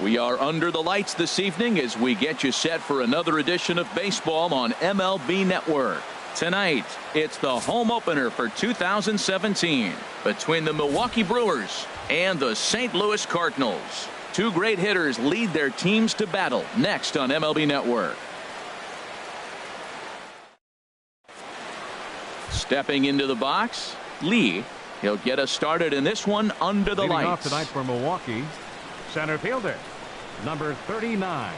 We are under the lights this evening as we get you set for another edition of baseball on MLB Network. Tonight, it's the home opener for 2017 between the Milwaukee Brewers and the St. Louis Cardinals. Two great hitters lead their teams to battle next on MLB Network. Stepping into the box, Lee. He'll get us started in this one under the lights. Leading off tonight for Milwaukee, center fielder, number 39.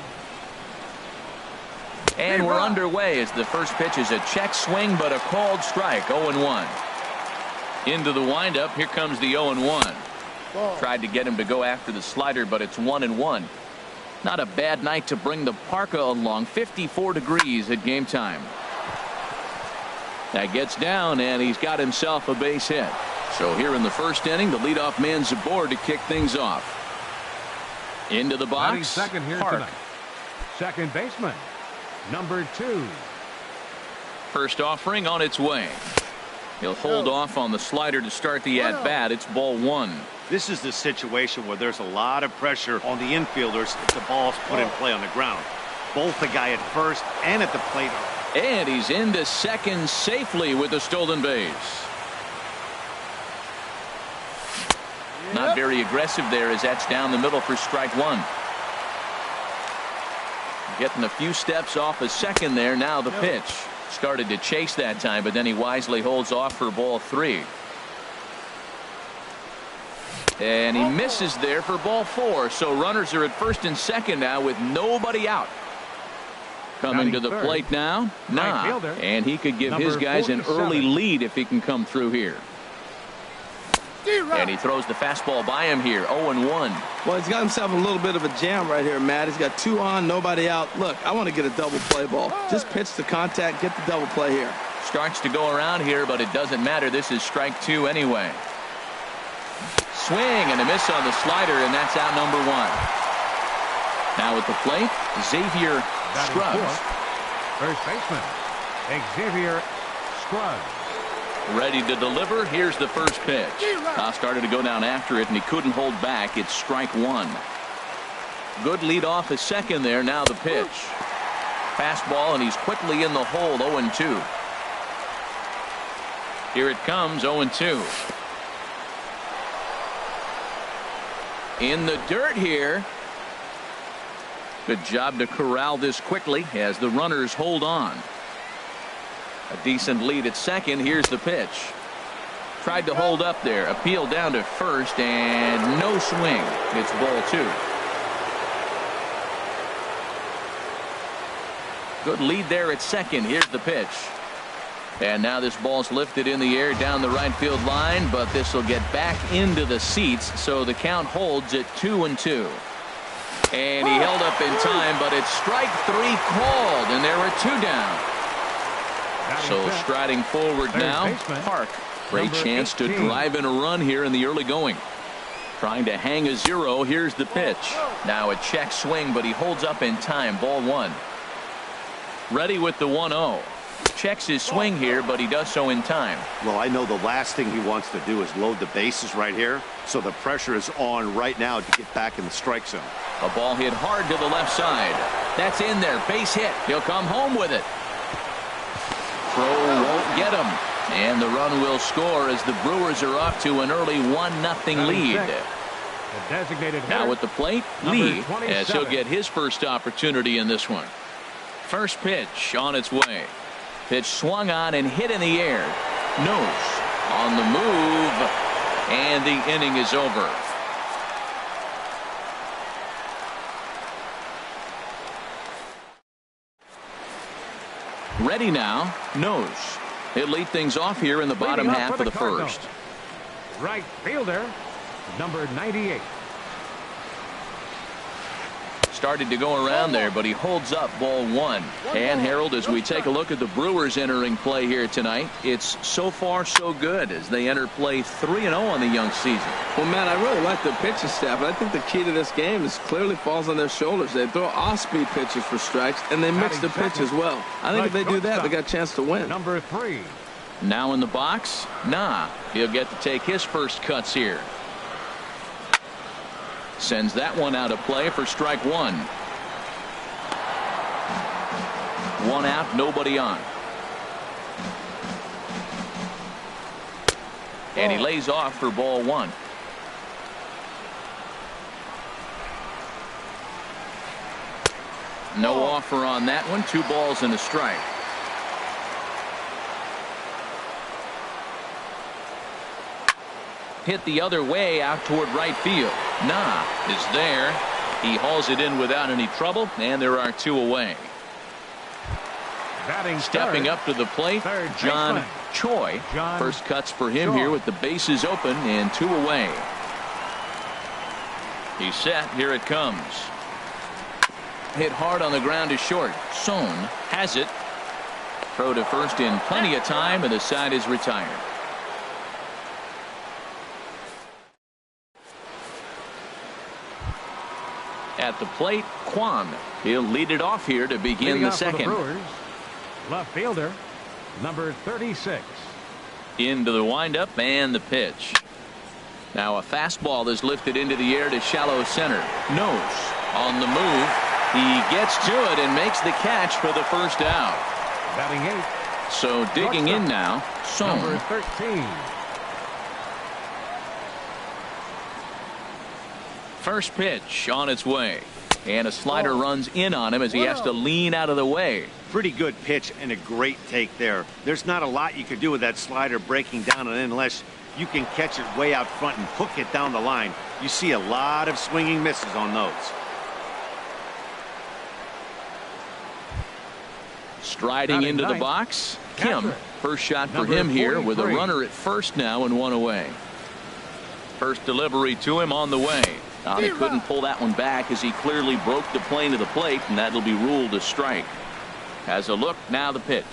And we're underway as the first pitch is a check swing, but a called strike. 0-1. Into the windup. Here comes the 0-1. Tried to get him to go after the slider, but it's 1-1. Not a bad night to bring the parka along. 54 degrees at game time. That gets down, and he's got himself a base hit. So here in the first inning, the leadoff man's aboard to kick things off. Into the box. Second here Park. tonight. Second baseman, number 2. First offering on its way. He'll hold off on the slider to start the at-bat. It's ball 1. This is the situation where there's a lot of pressure on the infielders if the ball's put in play on the ground. Both the guy at first and at the plate. And he's into second safely with the stolen base. Not very aggressive there as that's down the middle for strike 1. Getting a few steps off a second there. Now the pitch. Started to chase that time, but then he wisely holds off for ball 3. And he misses there for ball 4. So runners are at first and second now with nobody out. Coming to the plate now, and he could give his guys an early lead if he can come through here. And he throws the fastball by him here. 0-1. Well, he's got himself a little bit of a jam right here, Matt. He's got 2 on, nobody out. Look, I want to get a double play ball. Just pitch the contact, get the double play here. Starts to go around here, but it doesn't matter. This is strike 2 anyway. Swing and a miss on the slider, and that's out number 1. Now at the plate, Xavier Scruggs. First baseman, Xavier Scruggs. Ready to deliver. Here's the first pitch. Started to go down after it, and he couldn't hold back. It's strike 1. Good lead off a second there. Now the pitch. Fastball, and he's quickly in the hole. 0-2. Here it comes. 0-2. In the dirt here. Good job to corral this quickly as the runners hold on. A decent lead at second. Here's the pitch. Tried to hold up there. Appeal down to first, and no swing. It's ball 2. Good lead there at second. Here's the pitch. And now this ball's lifted in the air down the right field line, but this will get back into the seats, so the count holds at 2-2. And he held up in time, but it's strike 3 called, and there are 2 down. So striding forward now, Park. Great chance to drive in a run here in the early going. Trying to hang a 0. Here's the pitch. Now a check swing, but he holds up in time. Ball 1. Ready with the 1-0. Checks his swing here, but he does so in time. Well, I know the last thing he wants to do is load the bases right here, so the pressure is on right now to get back in the strike zone. A ball hit hard to the left side. That's in there. Base hit. He'll come home with it. Throw won't get him. And the run will score as the Brewers are off to an early 1-0 lead. Now at the plate, Lee, as he'll get his first opportunity in this one. First pitch on its way. Pitch swung on and hit in the air. Nose on the move, and the inning is over. Ready now, Nose. He'll lead things off here in the bottom half of the first. Right fielder, number 98. Started to go around there, but he holds up ball 1. And Harold, as we take a look at the Brewers entering play here tonight, it's so far so good as they enter play 3-0 on the young season. Well, man, I really like their pitching staff, but I think the key to this game is clearly falls on their shoulders. They throw off-speed pitches for strikes, and they mix the pitch as well. I think if they do that, they got a chance to win. Number 3. Now in the box, he'll get to take his first cuts here. Sends that one out of play for strike one. One out, nobody on. And he lays off for ball one. No offer on that one. 2 balls and a strike. Hit the other way out toward right field. Nah is there. He hauls it in without any trouble, and there are 2 away. Stepping up to the plate, John Choi. First cuts for him here with the bases open and 2 away. He's set. Here it comes. Hit hard on the ground to short. Son has it. Throw to first in plenty of time, and the side is retired. At the plate, Kwan. He'll lead it off here to begin the second. Left fielder, number 36. Into the windup and the pitch. Now a fastball is lifted into the air to shallow center. Nose on the move. He gets to it and makes the catch for the first out. Batting 8. So digging in now, Son. Number 13. First pitch on its way. And a slider runs in on him as he has to lean out of the way. Pretty good pitch and a great take there. There's not a lot you could do with that slider breaking down, and unless you can catch it way out front and hook it down the line, you see a lot of swinging misses on those. Striding into the box, Kim. First shot for him here with a runner at first now and 1 away. First delivery to him on the way. He couldn't pull that one back as he clearly broke the plane of the plate, and that'll be ruled a strike. Has a look, now the pitch.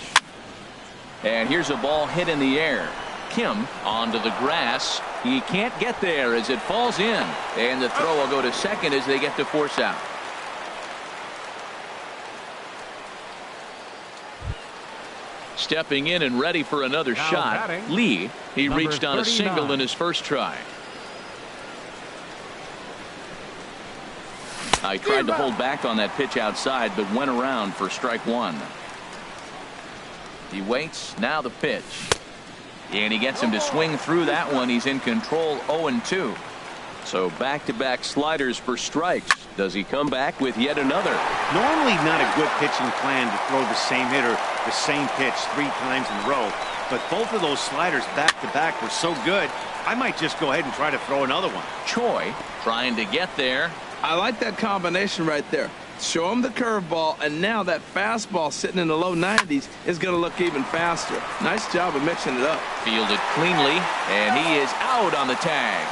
And here's a ball hit in the air. Kim onto the grass. He can't get there as it falls in. And the throw will go to second as they get to force out. Stepping in and ready for another shot, Lee. He reached on a single in his first try. He tried to hold back on that pitch outside, but went around for strike one. He waits. Now the pitch. And he gets him to swing through that one. He's in control, 0-2. So back-to-back sliders for strikes. Does he come back with yet another? Normally not a good pitching plan to throw the same hitter the same pitch 3 times in a row. But both of those sliders back-to-back were so good, I might just go ahead and try to throw another one. Choi trying to get there. I like that combination right there. Show him the curveball, and now that fastball sitting in the low 90s is going to look even faster. Nice job of mixing it up. Fielded cleanly, and he is out on the tag.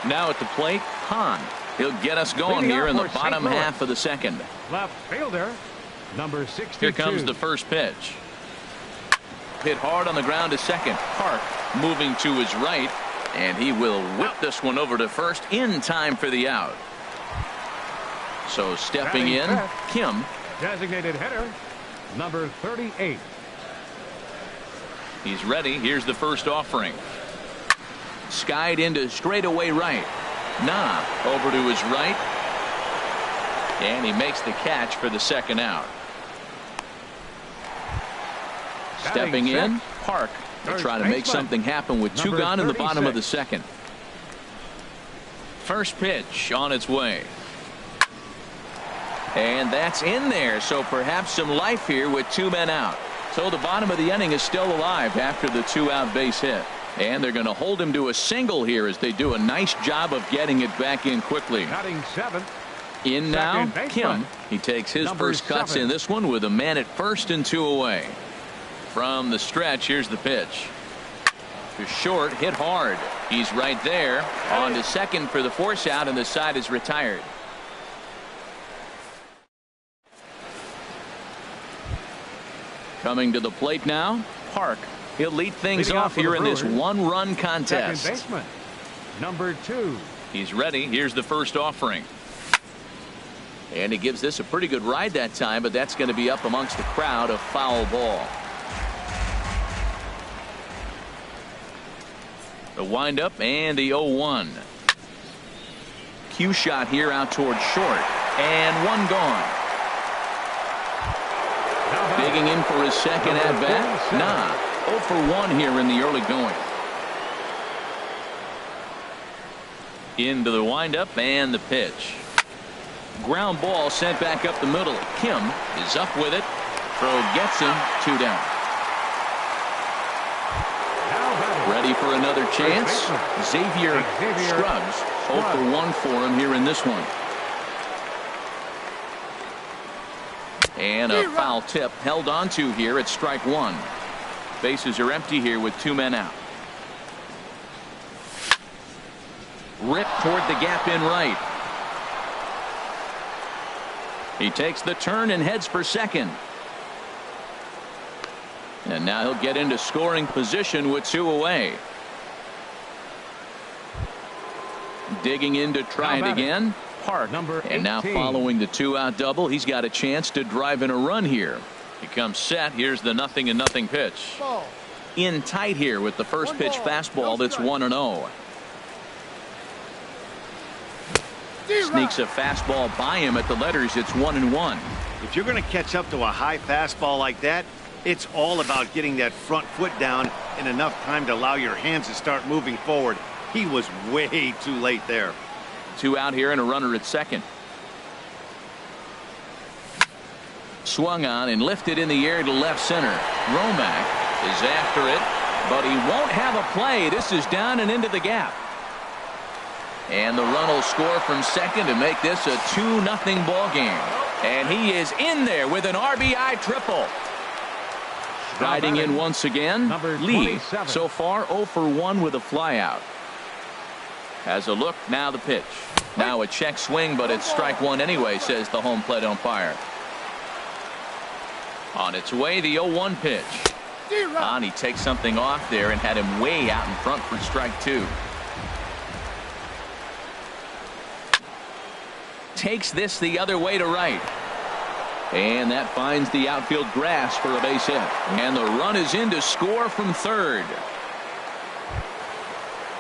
Now at the plate, Han. He'll get us going here in the bottom half of the second. Left fielder, number 62. Here comes the first pitch. Hit hard on the ground to second. Park moving to his right, and he will whip this one over to first in time for the out. So stepping in, Kim. Designated hitter, number 38. He's ready. Here's the first offering. Skied into straightaway right. Nah, over to his right. And he makes the catch for the second out. Stepping in, Park. They're trying to make something happen with 2 gone in the bottom of the second. First pitch on its way. And that's in there, so perhaps some life here with 2 men out. So the bottom of the inning is still alive after the 2-out base hit. And they're going to hold him to a single here as they do a nice job of getting it back in quickly. Batting 7th. In now, Kim. He takes his first cuts in this one with a man at first and 2 away. From the stretch, here's the pitch. To short, hit hard. He's right there. On to second for the force out, and the side is retired. Coming to the plate now, Park. He'll lead things off here in this 1-run contest. Second baseman, number 2. He's ready. Here's the first offering. And he gives this a pretty good ride that time, but that's going to be up amongst the crowd, a foul ball. The windup and the 0-1. Cue shot here out towards short. And one gone. Digging in for his second at bat. Nah. 0 for 1 here in the early going. Into the windup and the pitch. Ground ball sent back up the middle. Kim is up with it. Throw gets him. 2 down. Ready for another chance. Xavier Scruggs. 0 for 1 for him here in this one. And a foul tip held on to here at strike 1. Bases are empty here with 2 men out. Rip toward the gap in right. He takes the turn and heads for second. And now he'll get into scoring position with 2 away. Digging in to try it again. Park. And now following the 2-out double, he's got a chance to drive in a run here. He comes set. Here's the 0-0 pitch. In tight here with the first pitch fastball that's 1-0. Sneaks a fastball by him at the letters. It's 1-1. If you're going to catch up to a high fastball like that, it's all about getting that front foot down in enough time to allow your hands to start moving forward. He was way too late there. 2 out here and a runner at second. Swung on and lifted in the air to left center. Romack is after it, but he won't have a play. This is down and into the gap. And the run will score from second to make this a 2-0 ball game. And he is in there with an RBI triple. Riding in once again, Lee so far 0 for 1 with a flyout. Has a look, now the pitch. Now a check swing, but it's strike 1 anyway, says the home plate umpire. On its way, the 0-1 pitch. And he takes something off there and had him way out in front for strike 2. Takes this the other way to right. And that finds the outfield grass for a base hit. And the run is in to score from third.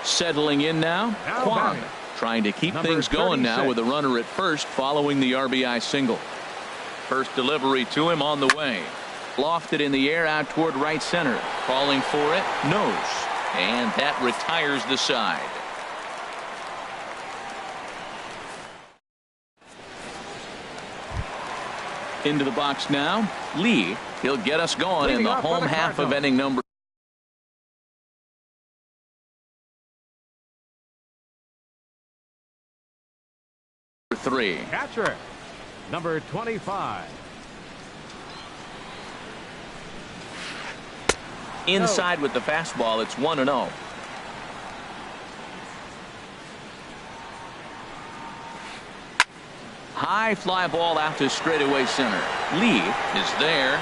Settling in now, Kwong. Trying to keep things going now with a runner at first following the RBI single. First delivery to him on the way. Lofted in the air out toward right center. Calling for it, nose. And that retires the side. Into the box now, Lee. He'll get us going in the home half of inning number 3. Catcher, number 25. Inside with the fastball, it's 1-0. High fly ball out to straightaway center. Lee is there.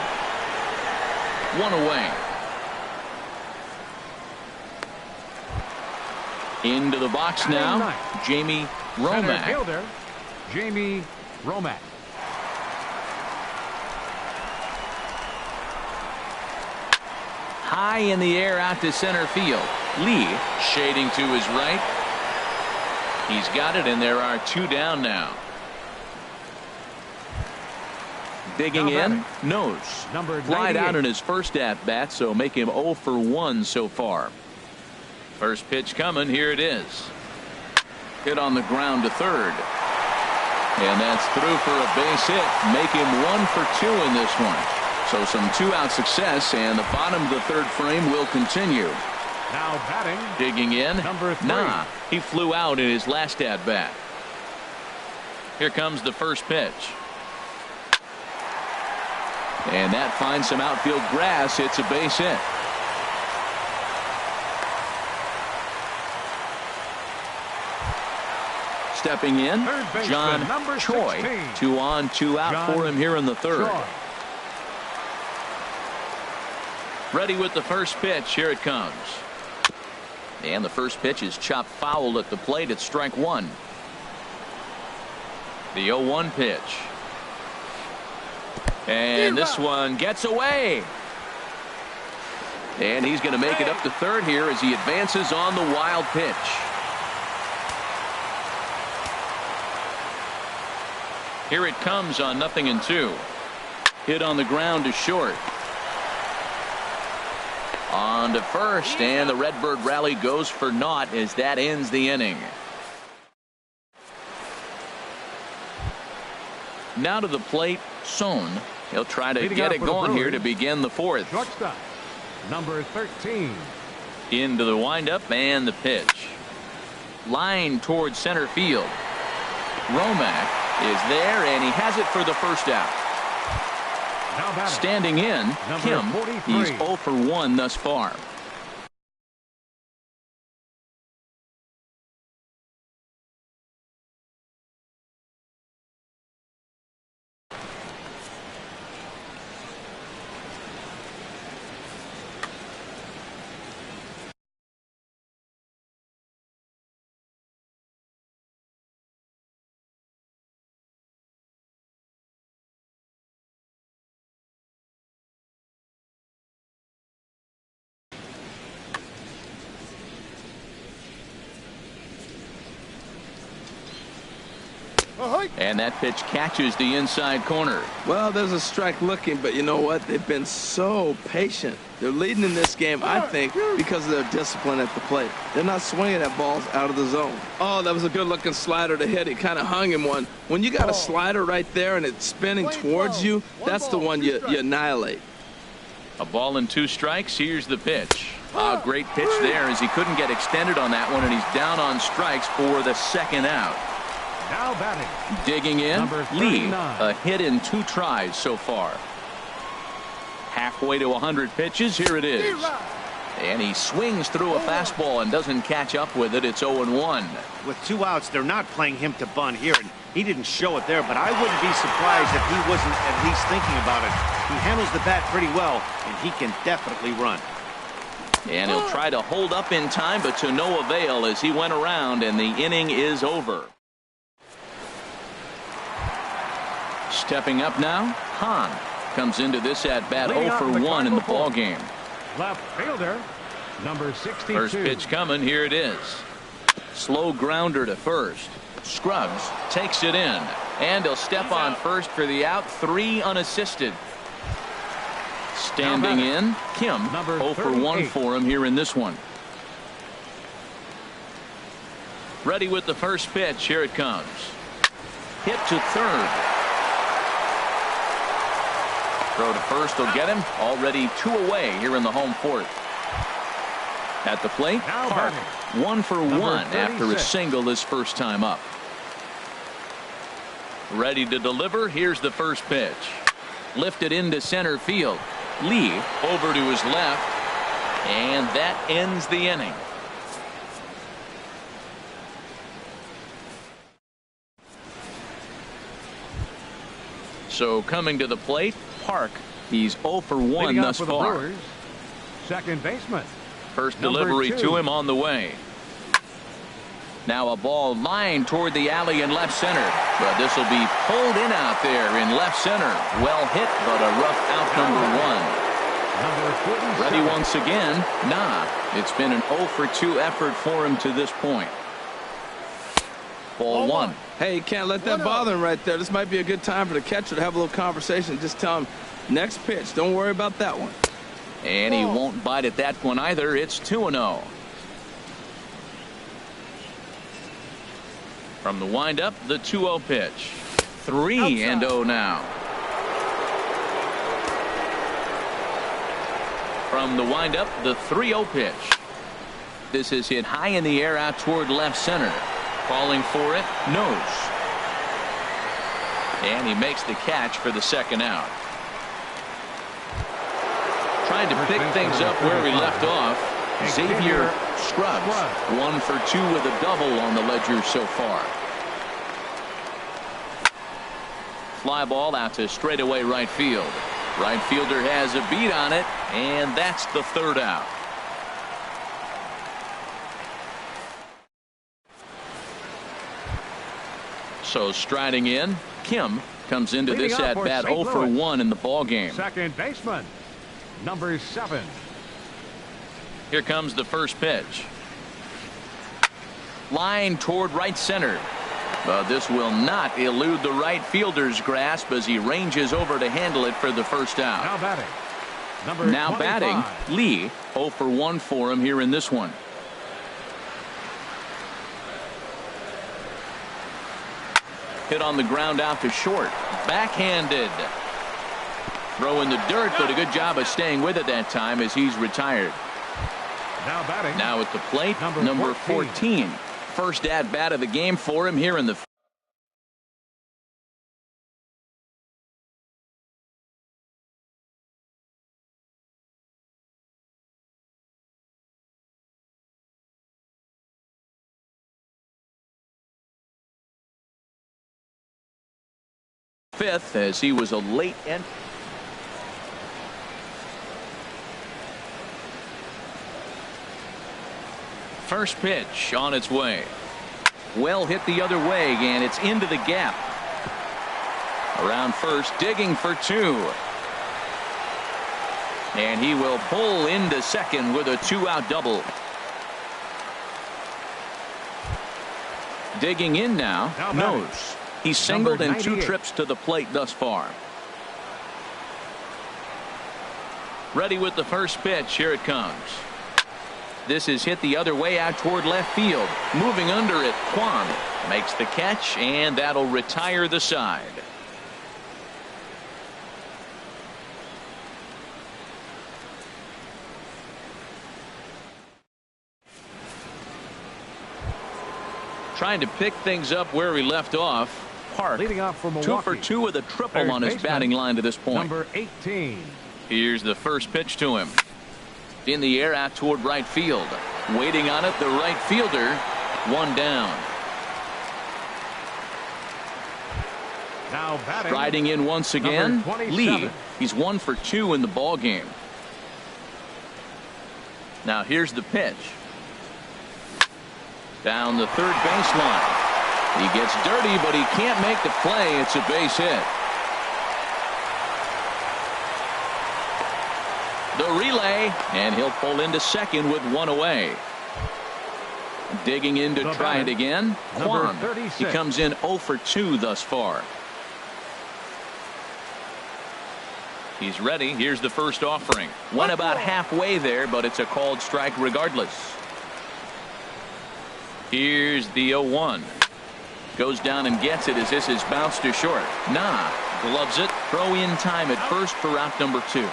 1 away. Into the box now, Jamie Romack. Center fielder, Jamie Romack. High in the air out to center field. Lee shading to his right. He's got it, and there are 2 down now. Digging in, nose. Flied out in his first at bat, so make him 0 for 1 so far. First pitch coming, here it is. Hit on the ground to third. And that's through for a base hit. Make him 1 for 2 in this one. So some 2-out success, and the bottom of the third frame will continue. Now batting. Digging in. Number 3. Nah, he flew out in his last at bat. Here comes the first pitch. And that finds some outfield grass. It's a base hit. Stepping in, John Choi. 2 on, 2 out for him here in the third. Ready with the first pitch. Here it comes. And the first pitch is chopped foul at the plate. It's strike 1. The 0-1 pitch. And this one gets away. And he's going to make it up to third here as he advances on the wild pitch. Here it comes on 0-2. Hit on the ground to short. On to first, and the Redbird rally goes for naught as that ends the inning. Now to the plate, Son. He'll try to get it going here to begin the fourth. Shortstop, number 13. Into the windup and the pitch. Line towards center field. Romack is there, and he has it for the first out. Standing in, Kim. He's 0 for 1 thus far. And that pitch catches the inside corner. Well, there's a strike looking, but you know what? They've been so patient. They're leading in this game, I think, because of their discipline at the plate. They're not swinging at balls out of the zone. Oh, that was a good-looking slider to hit. He kind of hung him one. When you got a slider right there and it's spinning towards you, that's the one you annihilate. A ball and 2 strikes. Here's the pitch. A great pitch there as he couldn't get extended on that one, and he's down on strikes for the second out. Now batting. Digging in, Lee, 39. a hit in 2 tries so far. Halfway to 100 pitches, here it is. And he swings through a fastball and doesn't catch up with it. It's 0-1. With 2 outs, they're not playing him to bunt here, and he didn't show it there, but I wouldn't be surprised if he wasn't at least thinking about it. He handles the bat pretty well, and he can definitely run. And he'll try to hold up in time, but to no avail as he went around, and the inning is over. Stepping up now, Hahn comes into this at bat 0 for 1 in the ball game. Left fielder, number 62. First pitch coming. Here it is. Slow grounder to first. Scruggs takes it in, and he'll step on first for the out. 3 unassisted. Standing in, Kim. 0 for 1 for him here in this one. Ready with the first pitch. Here it comes. Hit to third. Throw to first will get him. Already 2 away here in the home fourth. At the plate, Park, 1 for 1 after a single his first time up. Ready to deliver. Here's the first pitch. Lifted into center field. Lee over to his left. And that ends the inning. So coming to the plate, Park. He's 0 for 1 thus far. Brewers, second baseman. First delivery to him on the way. Now a ball lined toward the alley in left center. But this will be pulled in out there in left center. Well hit, but a rough out number 1. Ready once again. Nah. It's been an 0 for 2 effort for him to this point. Ball 1. Hey, you can't let that bother him right there. This might be a good time for the catcher to have a little conversation. Just tell him, next pitch, don't worry about that one. And he won't bite at that one either. It's 2-0. From the windup, the 2-0 pitch. 3-0 now. From the windup, the 3-0 pitch. This is hit high in the air out toward left center. Calling for it, nose. And he makes the catch for the second out. Trying to pick things up where we left off. Xavier Scruggs, 1 for 2 with a double on the ledger so far. Fly ball out to straightaway right field. Right fielder has a beat on it, and that's the third out. So striding in, Kim comes into this at bat 0 for 1 in the ball game. Second baseman, number 7. Here comes the first pitch. Line toward right center. But this will not elude the right fielder's grasp as he ranges over to handle it for the first out. Now batting, Lee. 0 for 1 for him here in this one. Hit on the ground out to short. Backhanded. Throw in the dirt, but a good job of staying with it that time as he's retired. Now batting. Now at the plate, number 14. First at bat of the game for him here in the fifth as he was a late entry. First pitch on its way. Well hit the other way, and it's into the gap. Around first, digging for 2. And he will pull into second with a 2-out double. Digging in now, Nose. He's singled in 2 trips to the plate thus far. Ready with the first pitch. Here it comes. This is hit the other way out toward left field. Moving under it, Kwan makes the catch, and that'll retire the side. Trying to pick things up where we left off. Park, leading off for 2 for 2 with a triple on his batting line to this point. Number 18. Here's the first pitch to him. In the air out toward right field. Waiting on it, the right fielder. 1 down. Now batting. Striding in once again, Lee. He's 1 for 2 in the ball game. Now here's the pitch. Down the third baseline. He gets dirty, but he can't make the play. It's a base hit. The relay, and he'll pull into second with 1 away. Digging in to try it again, Kwan. He comes in 0 for 2 thus far. He's ready. Here's the first offering. Went about halfway there, but it's a called strike regardless. Here's the 0-1. Goes down and gets it as this is bounced to short. Nah, gloves it. Throw in time at first for out number 2.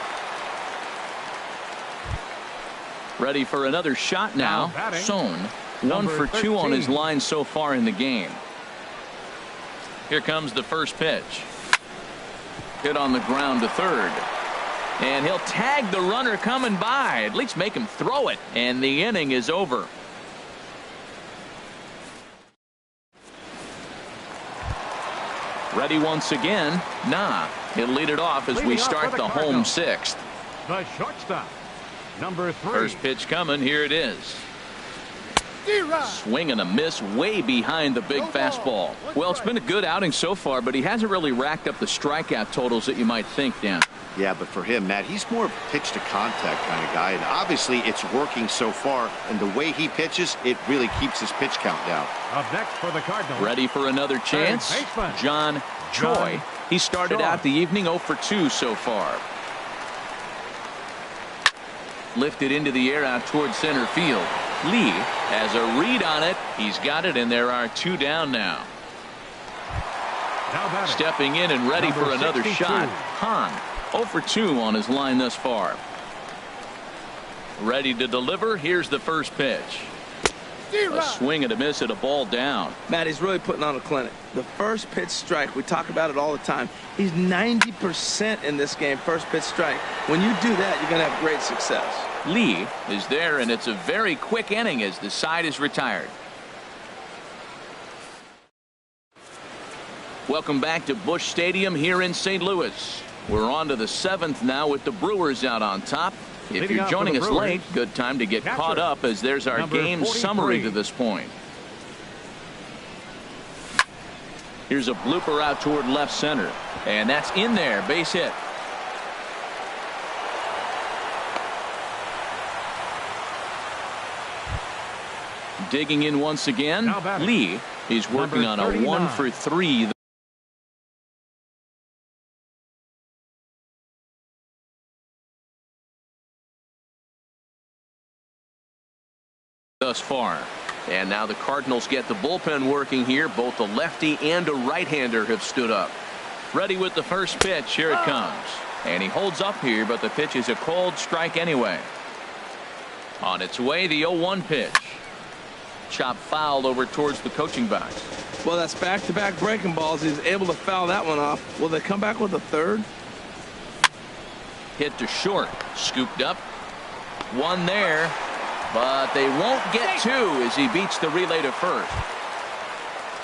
Ready for another shot now. Son, 1 for 2 on his line so far in the game. Here comes the first pitch. Hit on the ground to third. And he'll tag the runner coming by. At least make him throw it. And the inning is over. Ready once again. Nah, he'll lead it off as we start the home 6th. The shortstop, number 3. First pitch coming. Here it is. Swing and a miss way behind the big fastball. Well, it's been a good outing so far, but he hasn't really racked up the strikeout totals that you might think, Dan. Yeah, but for him, Matt, he's more of a pitch to contact kind of guy, and obviously it's working so far, and the way he pitches, it really keeps his pitch count down. Up next for the Cardinals. Ready for another chance? John Choi. He started out the evening 0 for 2 so far. Lifted into the air out toward center field. Lee has a read on it. He's got it, and there are 2 down now. Stepping in and ready for another 62. Shot. Han 0 for 2 on his line thus far. Ready to deliver. Here's the first pitch. A swing and a miss at a ball down. Matt, he's really putting on a clinic. The first pitch strike, we talk about it all the time. He's 90% in this game, first pitch strike. When you do that, you're going to have great success. Lee is there, and it's a very quick inning as the side is retired. Welcome back to Busch Stadium here in St. Louis. We're on to the 7th now with the Brewers out on top. If you're joining us late, good time to get caught up as there's our game summary to this point. Here's a blooper out toward left center, and that's in there, base hit. Digging in once again, Lee. He's working on a 1-for-3. Thus far. And now the Cardinals get the bullpen working here. Both a lefty and a right-hander have stood up. Ready with the first pitch. Here it comes. And he holds up here, but the pitch is a cold strike anyway. On its way, the 0-1 pitch. Chop fouled over towards the coaching box. Well, that's back-to-back breaking balls. He's able to foul that one off. Will they come back with a third? Hit to short. Scooped up. One there. But they won't get two as he beats the relay to first.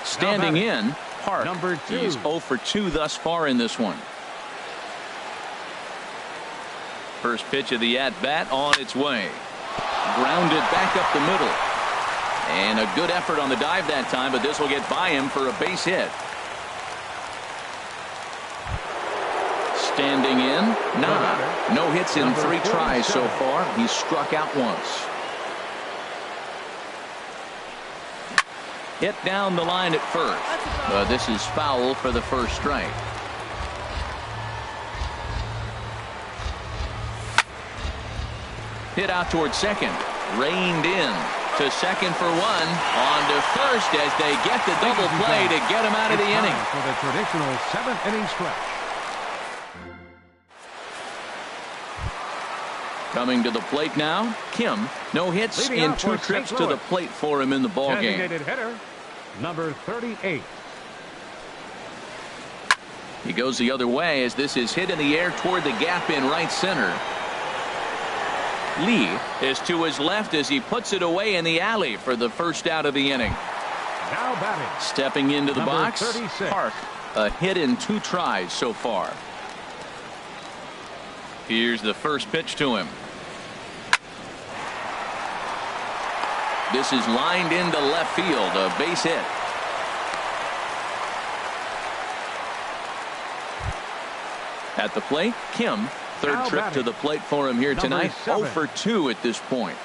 Standing in, Park. Number 2. He's 0 for 2 thus far in this one. First pitch of the at-bat on its way. Grounded back up the middle. And a good effort on the dive that time, but this will get by him for a base hit. Standing in, nah. No hits in 3 tries so far. He's struck out once. Hit down the line at first. But this is foul for the first strike. Hit out towards second. Reined in to second for 1. On to first as they get the double play to get him out of the inning. For the traditional 7th inning stretch. Coming to the plate now, Kim. No hits in 2 trips to the plate for him in the ball game. Designated hitter, number 38. He goes the other way as this is hit in the air toward the gap in right center. Lee is to his left as he puts it away in the alley for the first out of the inning. Now batting. Stepping into the Number box, 36. Park. A hit in 2 tries so far. Here's the first pitch to him. This is lined into left field, a base hit. At the plate, Kim. Third Now trip batting. to the plate for him here Number tonight. 7. 0 for 2 at this point.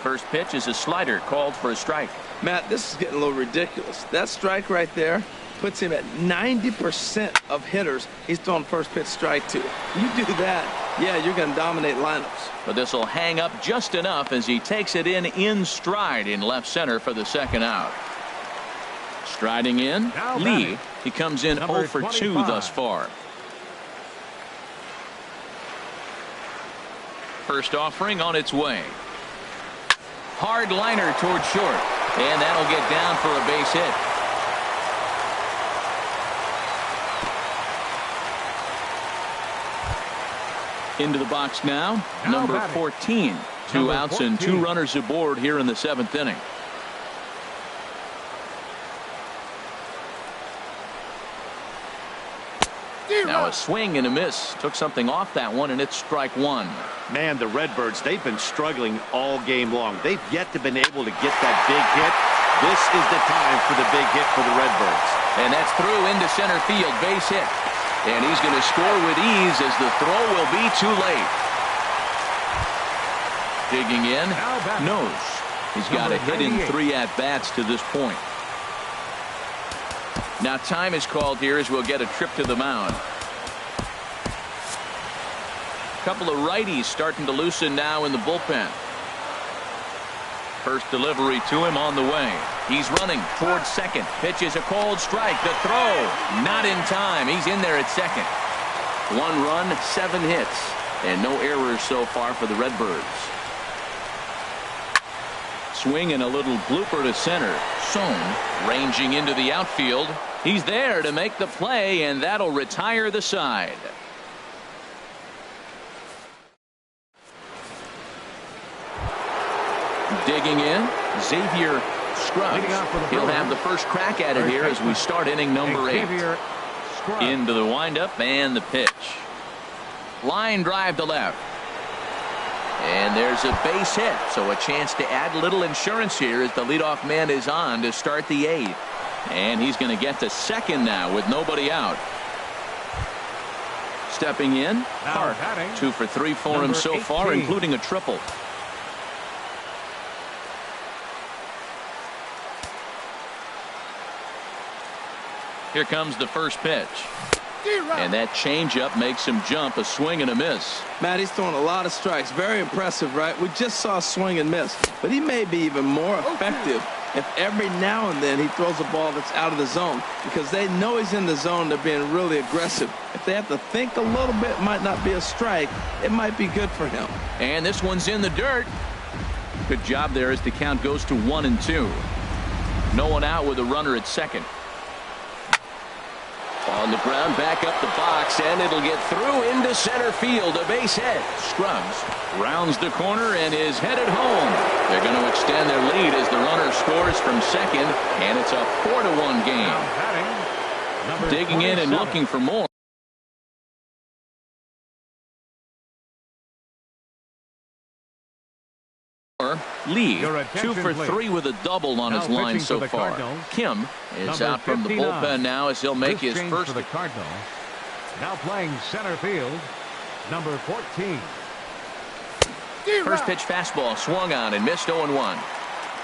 First pitch is a slider called for a strike. Matt, this is getting a little ridiculous. That strike right there puts him at 90% of hitters he's throwing first pitch strike to. You do that, yeah, you're going to dominate lineups. But this will hang up just enough as he takes it in stride in left center for the second out. Striding in, Now Lee. batting. He comes in Number 0 for 2 25. thus far. First offering on its way. Hard liner toward short. And that'll get down for a base hit. Into the box now, number batting. 14. 2 Number outs and 2 14. runners aboard here in the 7th inning. Now a swing and a miss. Took something off that one, and it's strike 1. Man, the Redbirds, they've been struggling all game long. They've yet to been able to get that big hit. This is the time for the big hit for the Redbirds. And that's through into center field, base hit. And he's going to score with ease as the throw will be too late. Digging in, knows. He's got a hit in 3 at-bats to this point. Now time is called here as we'll get a trip to the mound. Couple of righties starting to loosen now in the bullpen. First delivery to him on the way. He's running towards second. Pitch is a cold strike. The throw not in time. He's in there at second. 1 run, 7 hits, and no errors so far for the Redbirds. Swing and a little blooper to center. Sohn ranging into the outfield. He's there to make the play, and that'll retire the side. Digging in, Xavier Scruggs. He'll have the first crack at it here as we start inning number 8. Into the windup and the pitch. Line drive to left. And there's a base hit, so a chance to add a little insurance here as the leadoff man is on to start the 8th. And he's going to get to second now with nobody out. Stepping in, Park. batting, 2 for 3 for him number so far, 18. including a triple. Here comes the first pitch. And that changeup makes him jump, a swing and a miss. Matt, he's throwing a lot of strikes. Very impressive, right? We just saw a swing and miss. But he may be even more effective if every now and then he throws a ball that's out of the zone, because they know he's in the zone. They're being really aggressive. If they have to think a little bit, might not be a strike. It might be good for him. And this one's in the dirt. Good job there as the count goes to 1-2. No one out with a runner at second. On the ground, back up the box, and it'll get through into center field. A base hit. Scruggs rounds the corner and is headed home. They're going to extend their lead as the runner scores from second, and it's a 4-1 game. Digging in and looking for more. Lee, 2 for 3 with a double on his line so far. Kim is out from the bullpen now as he'll make his first. For the Cardinals. Now playing center field, number 14. First pitch fastball swung on and missed 0-1.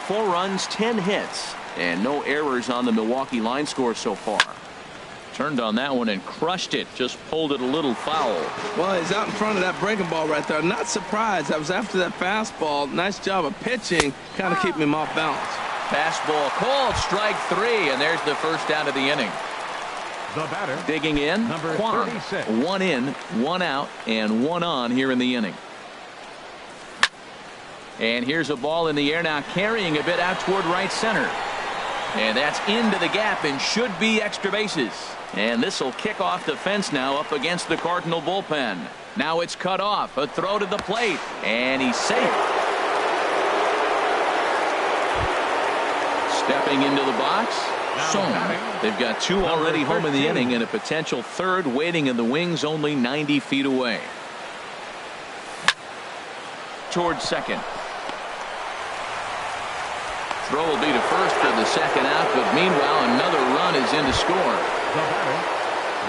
4 runs, 10 hits, and no errors on the Milwaukee line score so far. Turned on that one and crushed it. Just pulled it a little foul. Well, he's out in front of that breaking ball right there. Not surprised. That was after that fastball. Nice job of pitching, kind of keeping him off balance. Fastball called, strike 3, and there's the first out of the inning. The batter, Digging in, number Kwon. 36. 1 in, 1 out, and 1 on here in the inning. And here's a ball in the air now, carrying a bit out toward right center. And that's into the gap and should be extra bases. And this will kick off the fence now up against the Cardinal bullpen. Now it's cut off. A throw to the plate. And he's safe. Stepping into the box. Song. They've got 2 already home in the inning and a potential 3rd waiting in the wings only 90 feet away. Towards second. Throw will be to first for the second out, but meanwhile another run is in to score.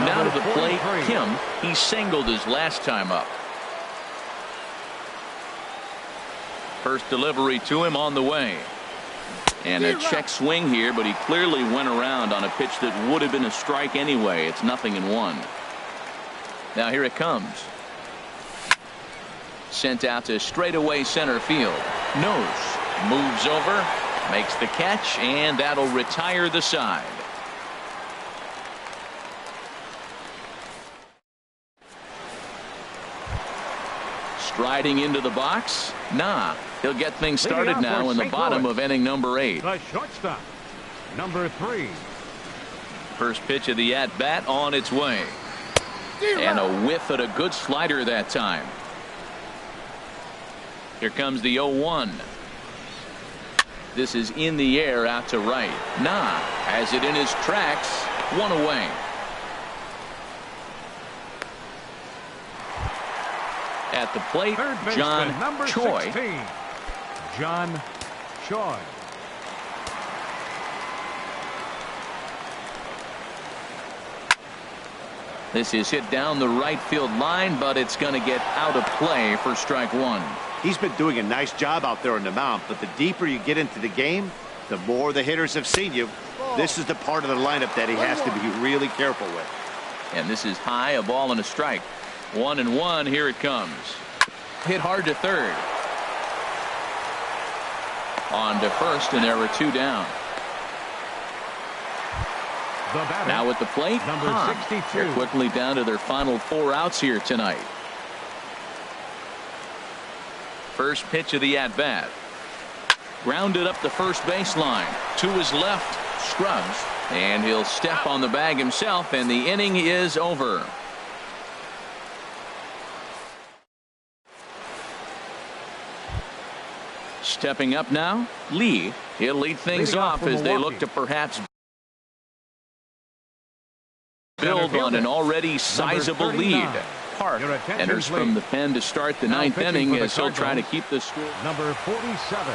Now to the plate, Kim. He singled his last time up. First delivery to him on the way. And a check swing here, but he clearly went around on a pitch that would have been a strike anyway. It's 0-1. Now here it comes. Sent out to straightaway center field. Nose. Moves over. Makes the catch, and that'll retire the side. Striding into the box. He'll get things started now in the bottom of inning number 8. The shortstop, number 3. First pitch of the at-bat on its way. And a whiff at a good slider that time. Here comes the 0-1. This is in the air out to right. Has it in his tracks. 1 away. At the plate, John number Choi. 16. John Choi. This is hit down the right field line, but it's going to get out of play for strike 1. He's been doing a nice job out there on the mound, but the deeper you get into the game, the more the hitters have seen you. This is the part of the lineup that he has to be really careful with. And this is high, a ball and a strike. 1-1, here it comes. Hit hard to third. On to first, and there were 2 down. The batter, now at the plate, number 62. They're quickly down to their final 4 outs here tonight. First pitch of the at-bat. Grounded up the first baseline. To his left, Scruggs. And he'll step on the bag himself, and the inning is over. Stepping up now, Lee. He'll lead things off as they look to perhaps build on an already sizable lead. Park enters from the pen to start the 9th inning as he'll try to keep the score. Number 47.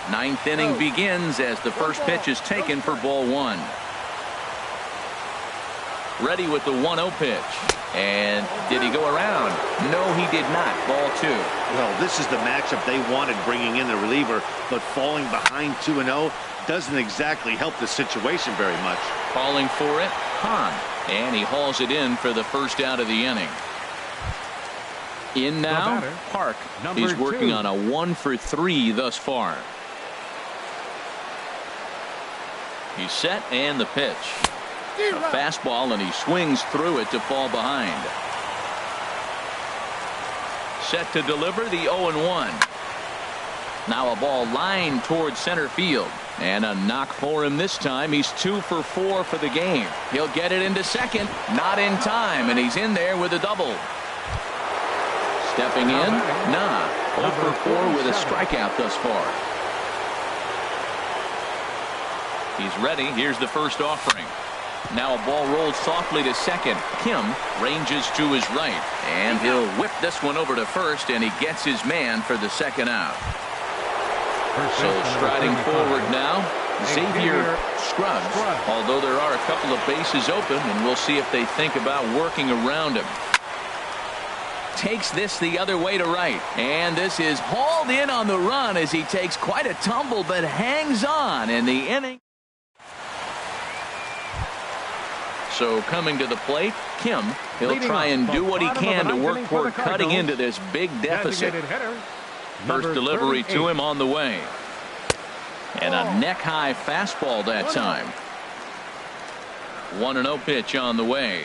9th inning begins as the first pitch is taken for ball 1. Ready with the 1-0 pitch. And did he go around? No, he did not. Ball 2. Well, this is the matchup they wanted, bringing in the reliever, but falling behind 2-0 doesn't exactly help the situation very much. Calling for it, Hahn. And he hauls it in for the first out of the inning. In now, Park. He's working on a 1-for-3 thus far. He's set, and the pitch. A fastball, and he swings through it to fall behind. Set to deliver the 0-1. Now a ball lined towards center field. And a knock for him this time. He's 2-for-4 for the game. He'll get it into second. Not in time, and he's in there with a double. Stepping in, nah. 0-for-4 with a strikeout thus far. He's ready. Here's the first offering. Now a ball rolled softly to second. Kim ranges to his right, and he'll whip this one over to first, and he gets his man for the second out. So striding forward now, Xavier Scruggs, although there are a couple of bases open, and we'll see if they think about working around him. Takes this the other way to right, and this is hauled in on the run as he takes quite a tumble but hangs on in the inning. So coming to the plate, Kim, he'll try and do what he can to work toward cutting into this big deficit. First delivery to him on the way. And a neck-high fastball that time. 1-0 pitch on the way.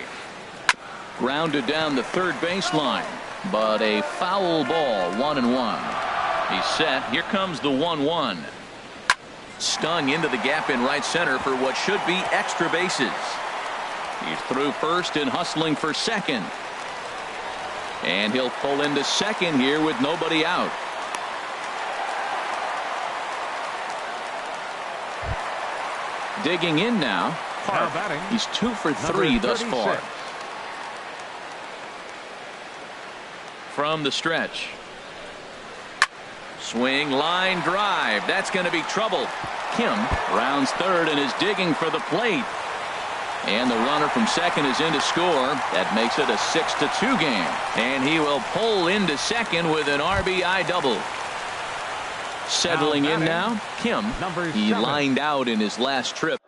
Grounded down the third baseline, but a foul ball, 1-1. He's set. Here comes the 1-1. Stung into the gap in right center for what should be extra bases. He's through first and hustling for second. And he'll pull into second here with nobody out. Digging in now, Park. He's 2-for-3 thus far. From the stretch. Swing, line drive. That's going to be trouble. Kim rounds third and is digging for the plate. And the runner from second is in to score. That makes it a 6-2 game. And he will pull into second with an RBI double. Settling in now, Kim. He lined out in his last trip.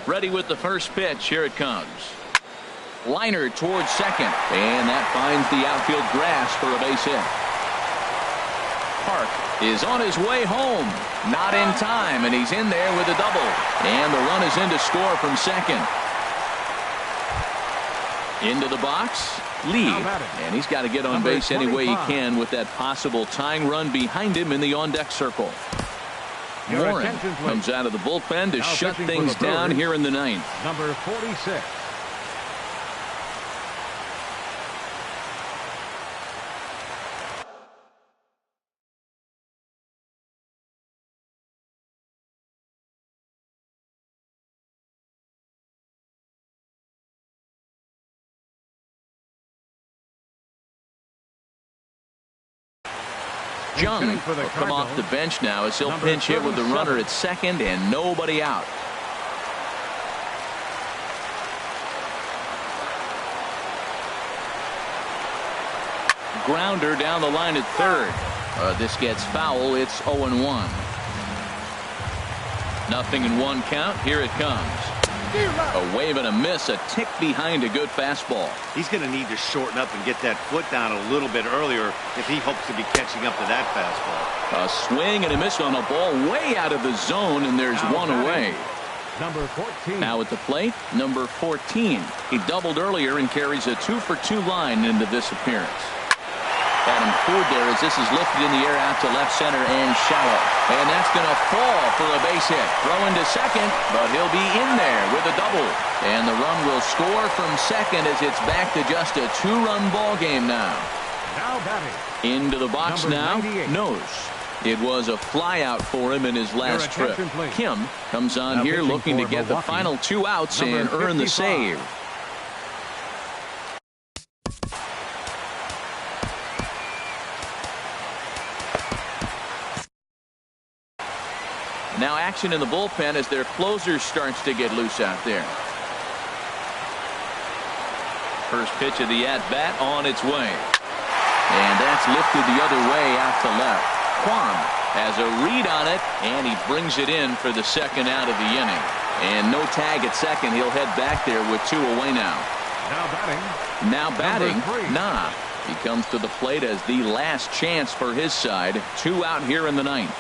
Ready with the first pitch. Here it comes. Liner towards second, and that finds the outfield grass for a base hit. Park is on his way home. Not in time, and he's in there with a double. And the run is in to score from second. Into the box, Lee. And he's got to get on base any way he can with that possible tying run behind him in the on-deck circle. Warren comes out of the bullpen to shut things down here in the ninth. Number 46. Jung will come off the bench now as he'll pinch hit with the runner at second and nobody out. Grounder down the line at third. This gets foul. It's 0-1. Nothing in one count. Here it comes. A wave and a miss, a tick behind a good fastball. He's going to need to shorten up and get that foot down a little bit earlier if he hopes to be catching up to that fastball. A swing and a miss on a ball way out of the zone, and there's one away. Number 14. Now at the plate, number 14. He doubled earlier and carries a 2-for-2 line into this appearance. Adam Ford there as this is lifted in the air out to left center and shallow. And that's going to fall for a base hit. Throw into second, but he'll be in there with a double. And the run will score from second as it's back to just a 2-run ball game now. Now batting. Into the box Number now, 98. Nose. It was a flyout for him in his last trip. Kim comes on now here looking to get the Milwaukee, final 2 outs number and earn the 55. save. Now action in the bullpen as their closer starts to get loose out there. First pitch of the at-bat on its way. And that's lifted the other way out to left. Kwan has a read on it, and he brings it in for the second out of the inning. And no tag at second. He'll head back there with 2 away now. Now batting. Nah. He comes to the plate as the last chance for his side. 2 out here in the 9th.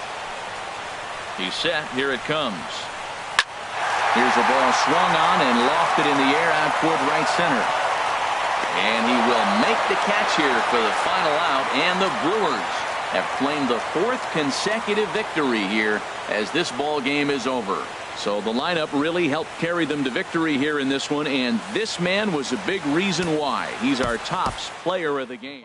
He's set. Here it comes. Here's a ball swung on and lofted in the air out toward right center. And he will make the catch here for the final out. And the Brewers have claimed the 4th consecutive victory here as this ball game is over. So the lineup really helped carry them to victory here in this one. And this man was a big reason why. He's our top player of the game.